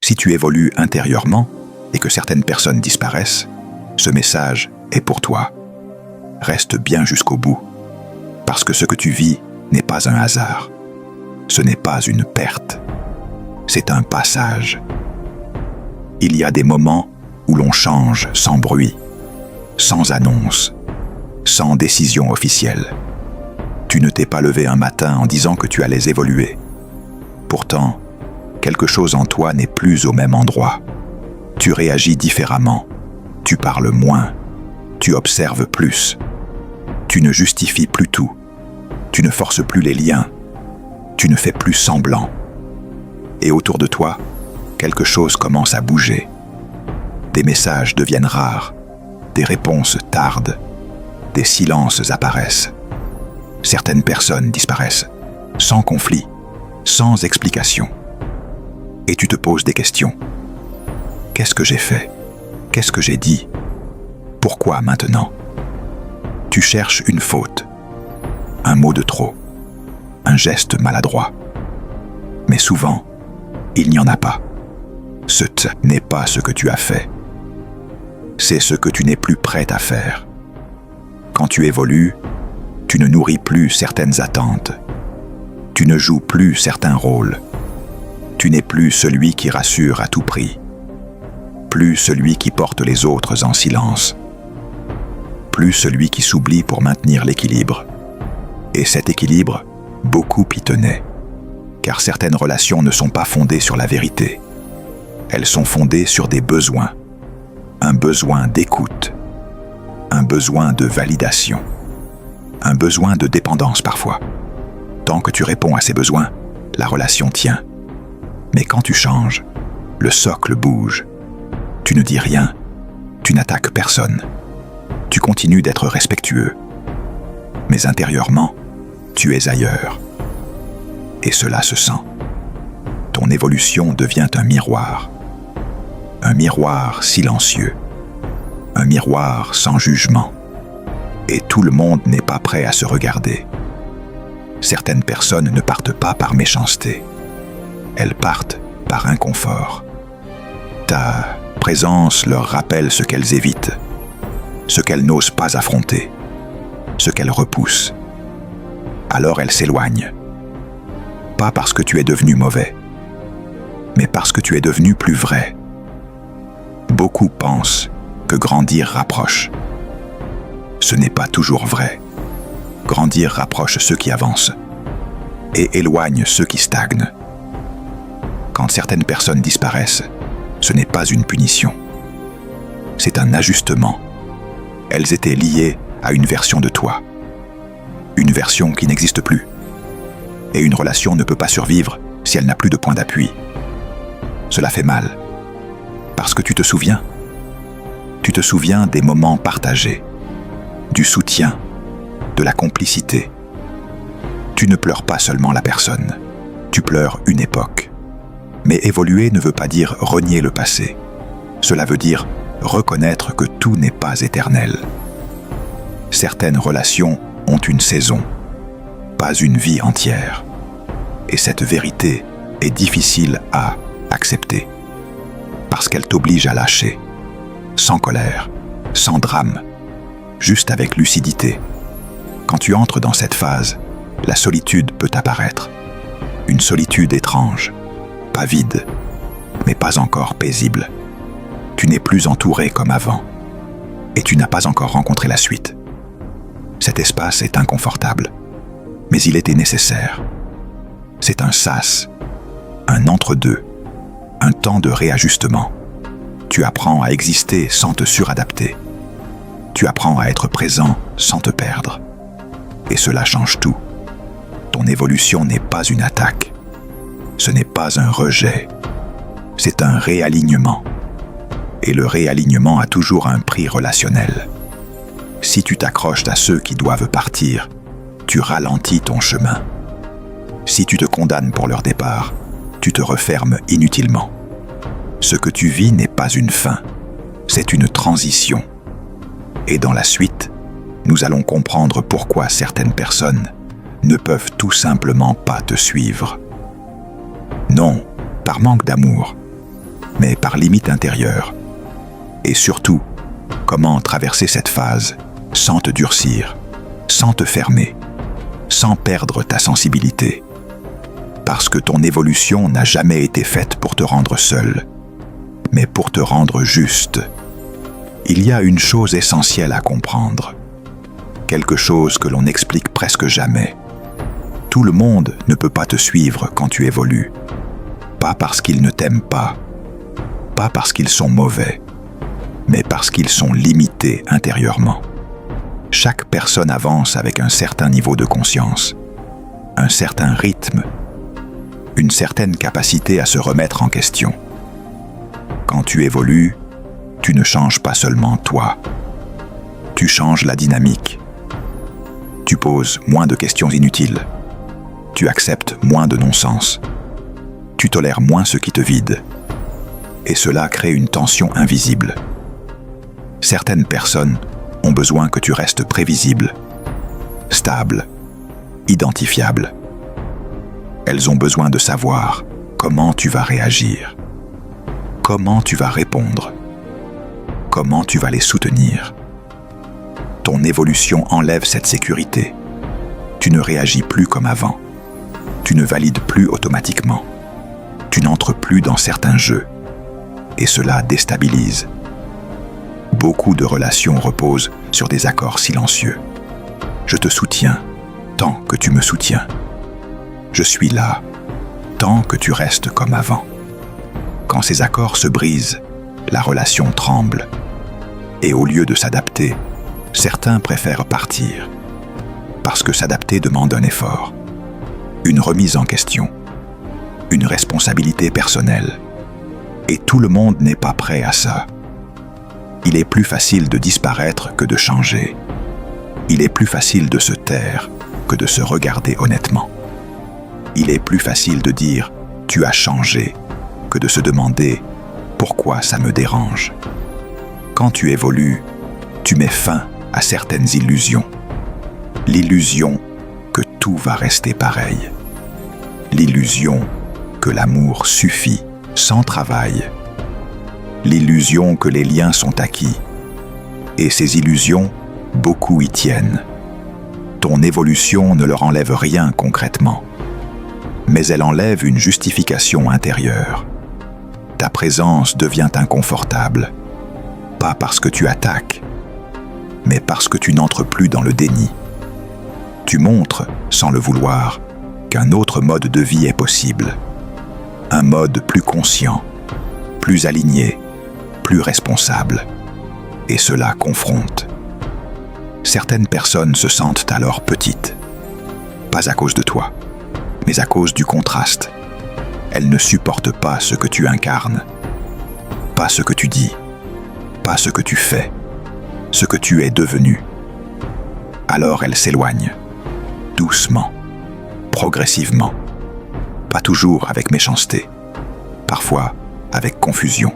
Si tu évolues intérieurement et que certaines personnes disparaissent, ce message est pour toi. Reste bien jusqu'au bout, parce que ce que tu vis n'est pas un hasard. Ce n'est pas une perte, c'est un passage. Il y a des moments où l'on change sans bruit, sans annonce, sans décision officielle. Tu ne t'es pas levé un matin en disant que tu allais évoluer. Pourtant, quelque chose en toi n'est plus au même endroit. Tu réagis différemment, tu parles moins, tu observes plus. Tu ne justifies plus tout, tu ne forces plus les liens, tu ne fais plus semblant. Et autour de toi, quelque chose commence à bouger. Des messages deviennent rares, des réponses tardent, des silences apparaissent. Certaines personnes disparaissent, sans conflit, sans explication. Et tu te poses des questions. Qu'est-ce que j'ai fait? Qu'est-ce que j'ai dit? Pourquoi maintenant? Tu cherches une faute, un mot de trop, un geste maladroit. Mais souvent, il n'y en a pas. Ce « n'est pas ce que tu as fait. C'est ce que tu n'es plus prêt à faire. Quand tu évolues, tu ne nourris plus certaines attentes. Tu ne joues plus certains rôles. Tu n'es plus celui qui rassure à tout prix. Plus celui qui porte les autres en silence. Plus celui qui s'oublie pour maintenir l'équilibre. Et cet équilibre, beaucoup y tenaient. Car certaines relations ne sont pas fondées sur la vérité. Elles sont fondées sur des besoins. Un besoin d'écoute. Un besoin de validation. Un besoin de dépendance parfois. Tant que tu réponds à ces besoins, la relation tient. Mais quand tu changes, le socle bouge. Tu ne dis rien, tu n'attaques personne. Tu continues d'être respectueux. Mais intérieurement, tu es ailleurs. Et cela se sent. Ton évolution devient un miroir. Un miroir silencieux. Un miroir sans jugement. Et tout le monde n'est pas prêt à se regarder. Certaines personnes ne partent pas par méchanceté. Elles partent par inconfort. Ta présence leur rappelle ce qu'elles évitent, ce qu'elles n'osent pas affronter, ce qu'elles repoussent. Alors elles s'éloignent. Pas parce que tu es devenu mauvais, mais parce que tu es devenu plus vrai. Beaucoup pensent que grandir rapproche. Ce n'est pas toujours vrai. Grandir rapproche ceux qui avancent et éloigne ceux qui stagnent. Quand certaines personnes disparaissent, ce n'est pas une punition. C'est un ajustement. Elles étaient liées à une version de toi. Une version qui n'existe plus. Et une relation ne peut pas survivre si elle n'a plus de point d'appui. Cela fait mal. Parce que tu te souviens. Tu te souviens des moments partagés, du soutien, de la complicité. Tu ne pleures pas seulement la personne, tu pleures une époque. Mais évoluer ne veut pas dire renier le passé. Cela veut dire reconnaître que tout n'est pas éternel. Certaines relations ont une saison, pas une vie entière. Et cette vérité est difficile à accepter, parce qu'elle t'oblige à lâcher, sans colère, sans drame, juste avec lucidité. Quand tu entres dans cette phase, la solitude peut apparaître. Une solitude étrange, pas vide, mais pas encore paisible. Tu n'es plus entouré comme avant, et tu n'as pas encore rencontré la suite. Cet espace est inconfortable, mais il était nécessaire. C'est un sas, un entre-deux, un temps de réajustement. Tu apprends à exister sans te suradapter. Tu apprends à être présent sans te perdre. Et cela change tout. Ton évolution n'est pas une attaque. Ce n'est pas un rejet. C'est un réalignement. Et le réalignement a toujours un prix relationnel. Si tu t'accroches à ceux qui doivent partir, tu ralentis ton chemin. Si tu te condamnes pour leur départ, tu te refermes inutilement. Ce que tu vis n'est pas une fin, c'est une transition. Et dans la suite, nous allons comprendre pourquoi certaines personnes ne peuvent tout simplement pas te suivre. Non, par manque d'amour, mais par limite intérieure. Et surtout, comment traverser cette phase sans te durcir, sans te fermer, sans perdre ta sensibilité. Parce que ton évolution n'a jamais été faite pour te rendre seul, mais pour te rendre juste. Il y a une chose essentielle à comprendre, quelque chose que l'on n'explique presque jamais. Tout le monde ne peut pas te suivre quand tu évolues, pas parce qu'ils ne t'aiment pas parce qu'ils sont mauvais, mais parce qu'ils sont limités intérieurement. Chaque personne avance avec un certain niveau de conscience, un certain rythme, une certaine capacité à se remettre en question. Quand tu évolues, tu ne changes pas seulement toi, tu changes la dynamique. Tu poses moins de questions inutiles, tu acceptes moins de non-sens, tu tolères moins ce qui te vide, et cela crée une tension invisible. Certaines personnes ont besoin que tu restes prévisible, stable, identifiable. Elles ont besoin de savoir comment tu vas réagir, comment tu vas répondre, comment tu vas les soutenir. Ton évolution enlève cette sécurité. Tu ne réagis plus comme avant. Tu ne valides plus automatiquement. Tu n'entres plus dans certains jeux. Et cela déstabilise. Beaucoup de relations reposent sur des accords silencieux. Je te soutiens tant que tu me soutiens. Je suis là tant que tu restes comme avant. Quand ces accords se brisent, la relation tremble. Et au lieu de s'adapter, certains préfèrent partir. Parce que s'adapter demande un effort, une remise en question, une responsabilité personnelle. Et tout le monde n'est pas prêt à ça. Il est plus facile de disparaître que de changer. Il est plus facile de se taire que de se regarder honnêtement. Il est plus facile de dire « tu as changé » que de se demander « pourquoi ça me dérange ?» Quand tu évolues, tu mets fin à certaines illusions. L'illusion que tout va rester pareil. L'illusion que l'amour suffit sans travail. L'illusion que les liens sont acquis. Et ces illusions, beaucoup y tiennent. Ton évolution ne leur enlève rien concrètement, mais elle enlève une justification intérieure. Ta présence devient inconfortable, pas parce que tu attaques, mais parce que tu n'entres plus dans le déni. Tu montres, sans le vouloir, qu'un autre mode de vie est possible. Un mode plus conscient, plus aligné, plus responsable. Et cela confronte. Certaines personnes se sentent alors petites. Pas à cause de toi, mais à cause du contraste. Elles ne supportent pas ce que tu incarnes, pas ce que tu dis, pas ce que tu fais, ce que tu es devenu. Alors elles s'éloignent, doucement, progressivement, pas toujours avec méchanceté, parfois avec confusion.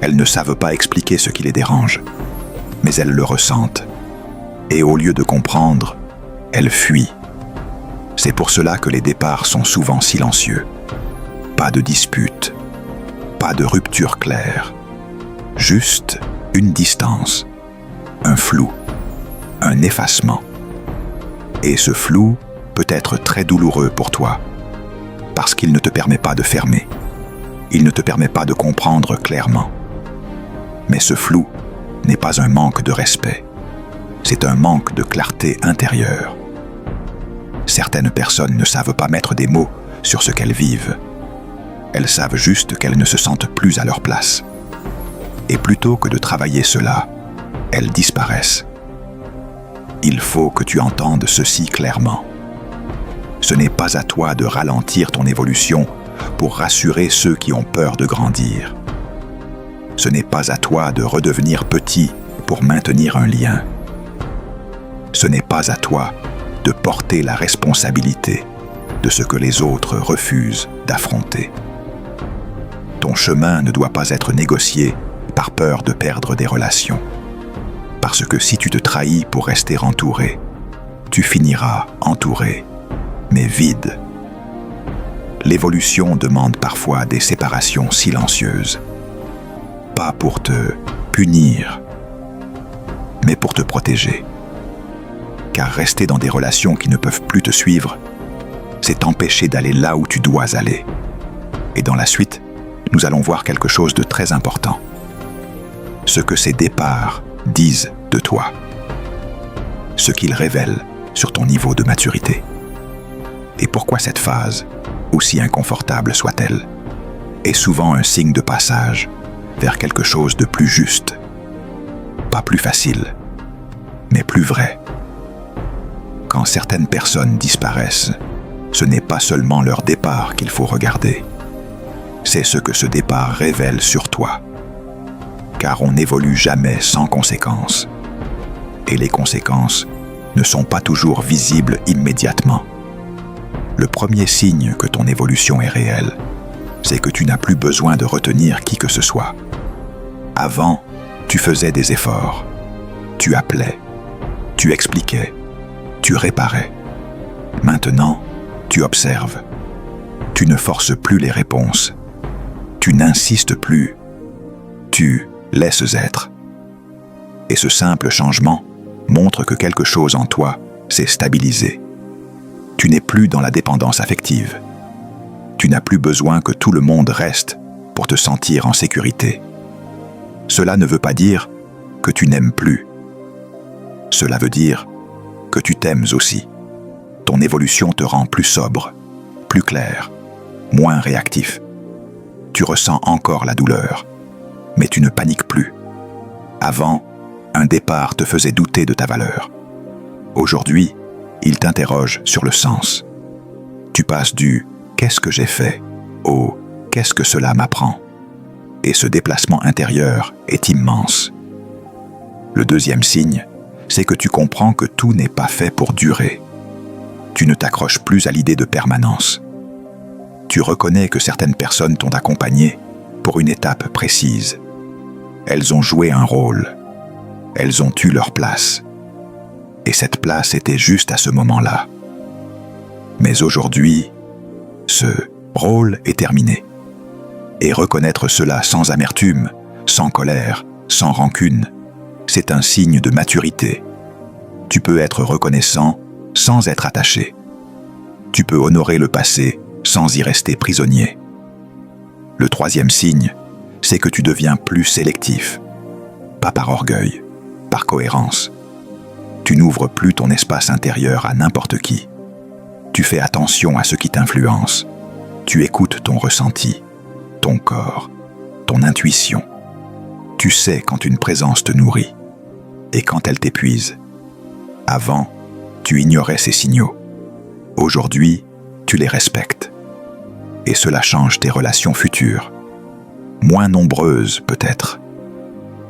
Elles ne savent pas expliquer ce qui les dérange, mais elles le ressentent. Et au lieu de comprendre, elles fuient. C'est pour cela que les départs sont souvent silencieux. Pas de dispute, pas de rupture claire. Juste une distance, un flou, un effacement. Et ce flou peut être très douloureux pour toi, parce qu'il ne te permet pas de fermer. Il ne te permet pas de comprendre clairement. Mais ce flou n'est pas un manque de respect. C'est un manque de clarté intérieure. Certaines personnes ne savent pas mettre des mots sur ce qu'elles vivent. Elles savent juste qu'elles ne se sentent plus à leur place. Et plutôt que de travailler cela, elles disparaissent. Il faut que tu entendes ceci clairement. Ce n'est pas à toi de ralentir ton évolution pour rassurer ceux qui ont peur de grandir. Ce n'est pas à toi de redevenir petit pour maintenir un lien. Ce n'est pas à toi de porter la responsabilité de ce que les autres refusent d'affronter. Ton chemin ne doit pas être négocié par peur de perdre des relations. Parce que si tu te trahis pour rester entouré, tu finiras entouré, mais vide. l'évolution demande parfois des séparations silencieuses. Pas pour te punir, mais pour te protéger. Car rester dans des relations qui ne peuvent plus te suivre, c'est t'empêcher d'aller là où tu dois aller. Et dans la suite, nous allons voir quelque chose de très important. Ce que ces départs disent de toi. Ce qu'ils révèlent sur ton niveau de maturité. Et pourquoi cette phase, aussi inconfortable soit-elle, est souvent un signe de passage vers quelque chose de plus juste. Pas plus facile, mais plus vrai. Quand certaines personnes disparaissent, ce n'est pas seulement leur départ qu'il faut regarder. C'est ce que ce départ révèle sur toi. Car on n'évolue jamais sans conséquences. Et les conséquences ne sont pas toujours visibles immédiatement. Le premier signe que ton évolution est réelle, c'est que tu n'as plus besoin de retenir qui que ce soit. Avant, tu faisais des efforts. Tu appelais. Tu expliquais. Tu réparais. Maintenant, tu observes. Tu ne forces plus les réponses. Tu n'insistes plus. Tu laisses être. Et ce simple changement montre que quelque chose en toi s'est stabilisé. Tu n'es plus dans la dépendance affective. Tu n'as plus besoin que tout le monde reste pour te sentir en sécurité. Cela ne veut pas dire que tu n'aimes plus. Cela veut dire que tu t'aimes aussi. Ton évolution te rend plus sobre, plus clair, moins réactif. Tu ressens encore la douleur, mais tu ne paniques plus. Avant, un départ te faisait douter de ta valeur. Aujourd'hui, il t'interroge sur le sens. Tu passes du « qu'est-ce que j'ai fait » au « qu'est-ce que cela m'apprend » et ce déplacement intérieur est immense. Le deuxième signe, c'est que tu comprends que tout n'est pas fait pour durer. Tu ne t'accroches plus à l'idée de permanence. Tu reconnais que certaines personnes t'ont accompagné pour une étape précise. Elles ont joué un rôle. Elles ont eu leur place. Et cette place était juste à ce moment-là. Mais aujourd'hui, ce rôle est terminé. Et reconnaître cela sans amertume, sans colère, sans rancune, c'est un signe de maturité. Tu peux être reconnaissant sans être attaché. Tu peux honorer le passé sans y rester prisonnier. Le troisième signe, c'est que tu deviens plus sélectif. Pas par orgueil, par cohérence. Tu n'ouvres plus ton espace intérieur à n'importe qui. Tu fais attention à ce qui t'influence. Tu écoutes ton ressenti, ton corps, ton intuition. Tu sais quand une présence te nourrit et quand elle t'épuise. Avant, tu ignorais ces signaux. Aujourd'hui, tu les respectes. Et cela change tes relations futures. Moins nombreuses peut-être,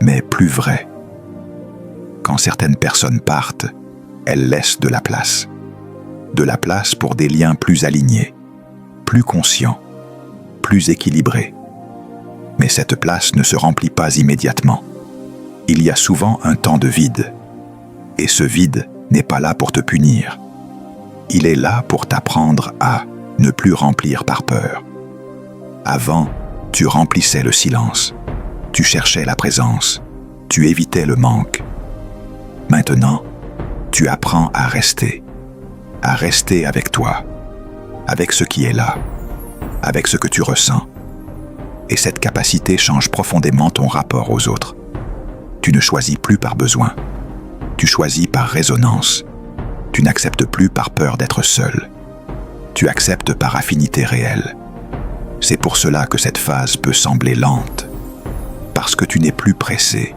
mais plus vraies. Quand certaines personnes partent, elles laissent de la place. De la place pour des liens plus alignés, plus conscients, plus équilibrés. Mais cette place ne se remplit pas immédiatement. Il y a souvent un temps de vide. Et ce vide n'est pas là pour te punir. Il est là pour t'apprendre à ne plus remplir par peur. Avant, tu remplissais le silence. Tu cherchais la présence. Tu évitais le manque. Maintenant, tu apprends à rester avec toi, avec ce qui est là, avec ce que tu ressens. Et cette capacité change profondément ton rapport aux autres. Tu ne choisis plus par besoin, tu choisis par résonance. Tu n'acceptes plus par peur d'être seul. Tu acceptes par affinité réelle. C'est pour cela que cette phase peut sembler lente, parce que tu n'es plus pressé,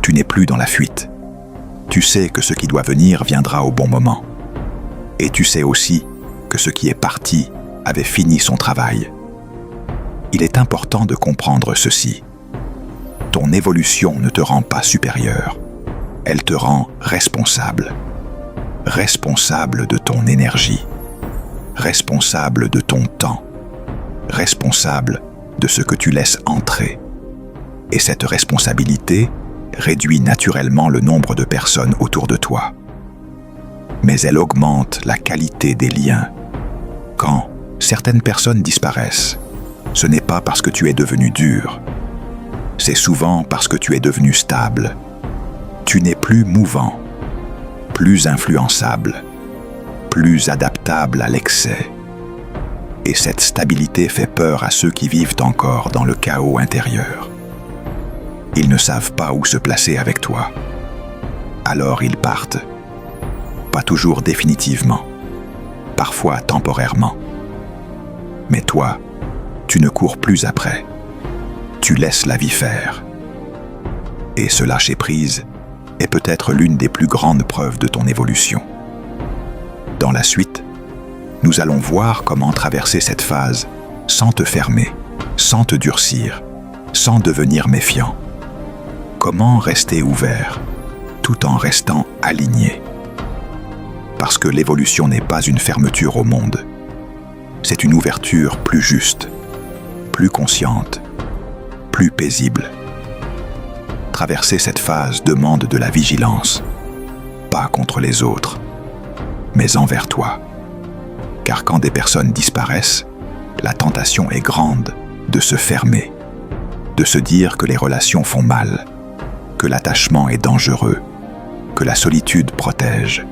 tu n'es plus dans la fuite. Tu sais que ce qui doit venir viendra au bon moment. Et tu sais aussi que ce qui est parti avait fini son travail. Il est important de comprendre ceci. Ton évolution ne te rend pas supérieur. Elle te rend responsable. Responsable de ton énergie. Responsable de ton temps. Responsable de ce que tu laisses entrer. Et cette responsabilité réduit naturellement le nombre de personnes autour de toi. Mais elle augmente la qualité des liens. Quand Certaines personnes disparaissent. Ce n'est pas parce que tu es devenu dur. C'est souvent parce que tu es devenu stable. Tu n'es plus mouvant, plus influençable, plus adaptable à l'excès. Et cette stabilité fait peur à ceux qui vivent encore dans le chaos intérieur. Ils ne savent pas où se placer avec toi. Alors ils partent. Pas toujours définitivement, parfois temporairement. Mais toi, tu ne cours plus après. Tu laisses la vie faire. Et ce lâcher-prise est peut-être l'une des plus grandes preuves de ton évolution. Dans la suite, nous allons voir comment traverser cette phase sans te fermer, sans te durcir, sans devenir méfiant. Comment rester ouvert, tout en restant aligné. Parce que l'évolution n'est pas une fermeture au monde. C'est une ouverture plus juste, plus consciente, plus paisible. Traverser cette phase demande de la vigilance, pas contre les autres, mais envers toi. Car quand des personnes disparaissent, la tentation est grande de se fermer, de se dire que les relations font mal, que l'attachement est dangereux, que la solitude protège.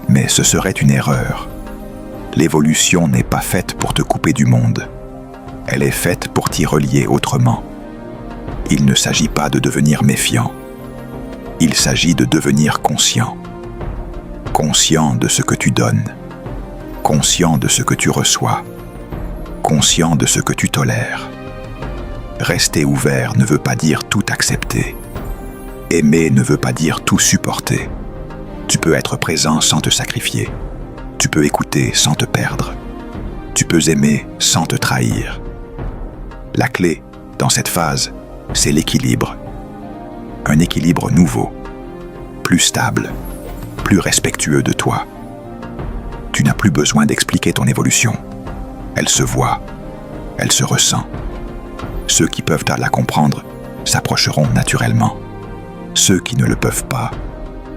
Mais ce serait une erreur. L'évolution n'est pas faite pour te couper du monde. Elle est faite pour t'y relier autrement. Il ne s'agit pas de devenir méfiant. Il s'agit de devenir conscient. Conscient de ce que tu donnes. Conscient de ce que tu reçois. Conscient de ce que tu tolères. Rester ouvert ne veut pas dire tout accepter. Aimer ne veut pas dire tout supporter. Tu peux être présent sans te sacrifier. Tu peux écouter sans te perdre. Tu peux aimer sans te trahir. La clé, dans cette phase, c'est l'équilibre. Un équilibre nouveau, plus stable, plus respectueux de toi. Tu n'as plus besoin d'expliquer ton évolution. Elle se voit, elle se ressent. Ceux qui peuvent la comprendre s'approcheront naturellement. Ceux qui ne le peuvent pas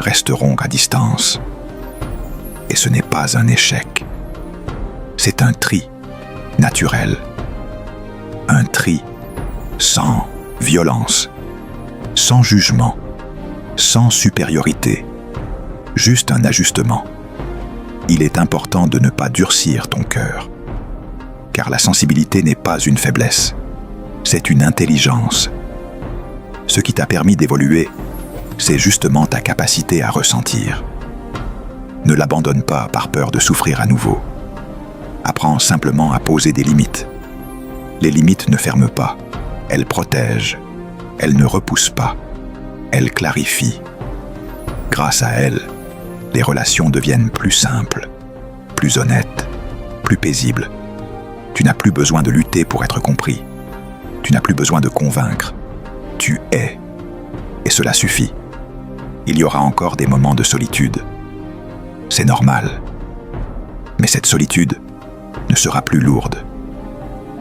resteront à distance. Et ce n'est pas un échec. C'est un tri naturel. Un tri sans violence, sans jugement, sans supériorité. Juste un ajustement. Il est important de ne pas durcir ton cœur. Car la sensibilité n'est pas une faiblesse. C'est une intelligence. Ce qui t'a permis d'évoluer, c'est justement ta capacité à ressentir. Ne l'abandonne pas par peur de souffrir à nouveau. Apprends simplement à poser des limites. Les limites ne ferment pas, elles protègent. Elles ne repoussent pas, elles clarifient. Grâce à elles, les relations deviennent plus simples, plus honnêtes, plus paisibles. Tu n'as plus besoin de lutter pour être compris. Tu n'as plus besoin de convaincre. Tu es. Et cela suffit. Il y aura encore des moments de solitude. C'est normal. Mais cette solitude ne sera plus lourde.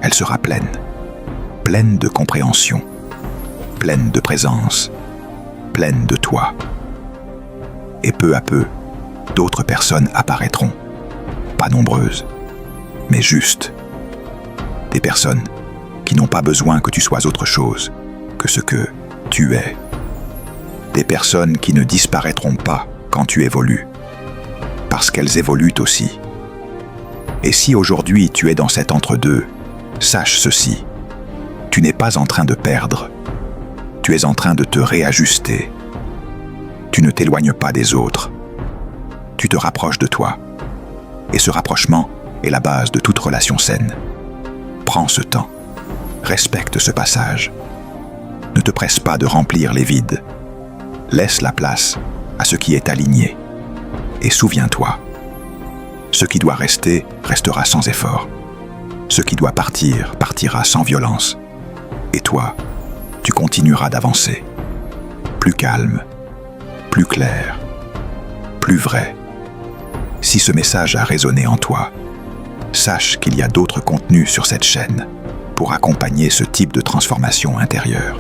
Elle sera pleine. Pleine de compréhension. Pleine de présence. Pleine de toi. Et peu à peu, d'autres personnes apparaîtront. Pas nombreuses, mais justes. Des personnes qui n'ont pas besoin que tu sois autre chose que ce que tu es. Des personnes qui ne disparaîtront pas quand tu évolues, parce qu'elles évoluent aussi. Et si aujourd'hui tu es dans cet entre-deux, sache ceci, tu n'es pas en train de perdre, tu es en train de te réajuster. Tu ne t'éloignes pas des autres, tu te rapproches de toi. Et ce rapprochement est la base de toute relation saine. Prends ce temps, respecte ce passage. Ne te presse pas de remplir les vides. Laisse la place à ce qui est aligné. Et souviens-toi, ce qui doit rester, restera sans effort. Ce qui doit partir, partira sans violence. Et toi, tu continueras d'avancer. Plus calme, plus clair, plus vrai. Si ce message a résonné en toi, sache qu'il y a d'autres contenus sur cette chaîne pour accompagner ce type de transformation intérieure.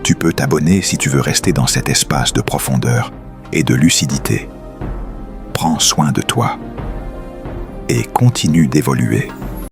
Tu peux t'abonner si tu veux rester dans cet espace de profondeur et de lucidité. Prends soin de toi. et continue d'évoluer.